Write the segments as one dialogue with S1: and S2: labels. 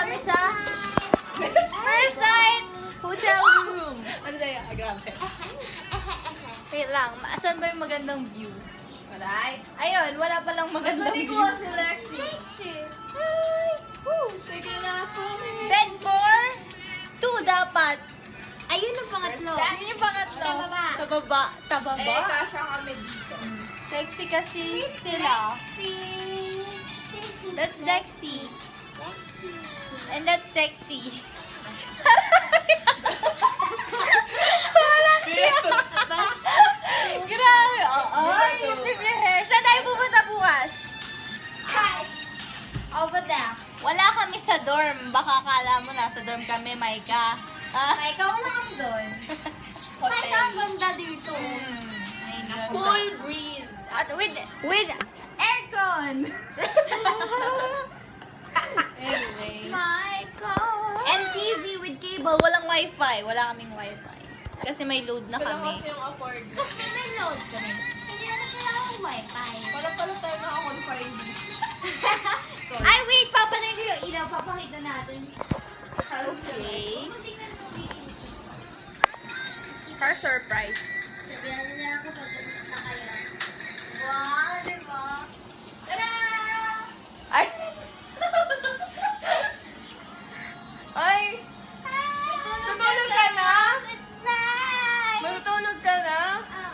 S1: kami sa first night hotel room.
S2: Ano sa'yo? Grabe.
S1: Wait lang, saan ba yung magandang view?
S2: Alright.
S1: Ayun, wala palang magandang view.
S2: si Lexi.
S1: Hi! Woo!
S2: Sige na for me.
S1: Bed for 2 dapat. Ayun yung pangatlo.
S2: First
S1: Yun yung pangatlo.
S2: Tababa.
S1: Tababa. Tababa.
S2: Eh, kasha kami dito.
S1: Sexy kasi sila. That's Lexi. And that's sexy. Grabe. Ay, yung tip yung hair. Saan tayo pupunta bukas?
S2: Over there.
S1: Wala kami sa dorm. Baka akala mo nasa dorm kami, Maika.
S2: Ay, ikaw wala kami doon.
S1: Hotel.
S2: ang ganda dito.
S1: Ay, ganda.
S2: Cool breeze.
S1: At with aircon. Anyway.
S2: Michael.
S1: And TV with cable. Walang wifi. Wala kaming wifi. Kasi may load na
S2: Ito lang
S1: kami.
S2: kasi yung afford.
S1: Kasi may load kami.
S2: Hindi na kailangan wifi. Para pala tayo naka-confine dito.
S1: Ay, wait! Papatay ko yung ilaw. Papakita natin. Okay.
S2: Car surprise.
S1: Sabihan niya ako pagpunta na kayo. Wow, diba? Tada!
S2: Ay! Ay! Tutulog ka na? Matutulog ka na?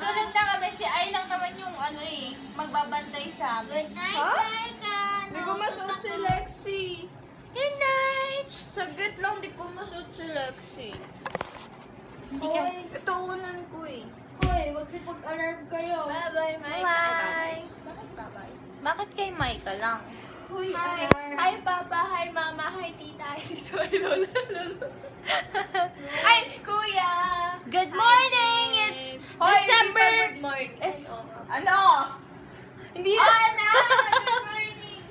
S1: Tulog na kami. Si Ay lang naman yung ano eh, magbabantay sa amin. Good night,
S2: Ha?
S1: Maika.
S2: Hindi ko masuot si Lexi.
S1: Good night.
S2: Saglit lang, di ko masuot si Lexi.
S1: Hindi ka.
S2: Ito unan ko eh.
S1: Hoy, magsipag-alarm kayo.
S2: Bye-bye, Mike.
S1: Bye.
S2: Bakit bye-bye?
S1: Bakit kay Maika lang?
S2: Uy,
S1: Hi.
S2: Hi, Papa. Hi, Mama. Hi, Tita. Hi, Tito. Hi, Lola. Hi, Kuya.
S1: Good morning! It's
S2: Hoy,
S1: December...
S2: Good morning.
S1: It's...
S2: Ano?
S1: Hindi
S2: Ana! Good morning.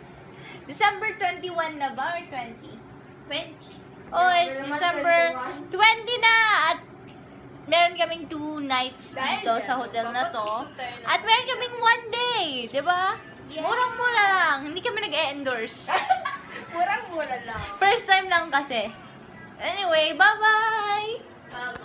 S1: December 21 na ba or 20?
S2: 20.
S1: Oh, it's December 20 na! At meron kaming 2 nights dito sa hotel na to. At meron kaming 1 day! Di ba? Murang-mura lang. Hindi kami nag-e-endorse.
S2: Murang-mura lang.
S1: First time lang kasi. Anyway, bye-bye!